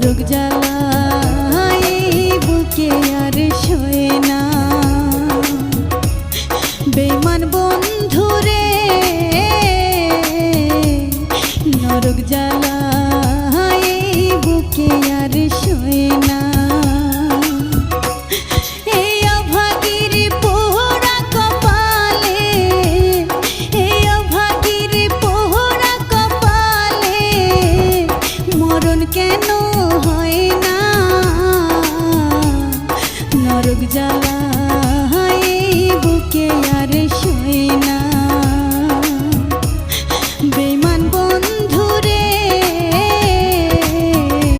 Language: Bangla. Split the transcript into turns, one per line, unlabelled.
নরক জ্বালা বুকে আর শোয় না। বেঈমান বন্ধুরে নরক জ্বালা বুকে আর শোয় না। এই অভাগীর পোহরা কপালে, এই অভাগীর পোহরা কপালে মরণ কেন হয় না।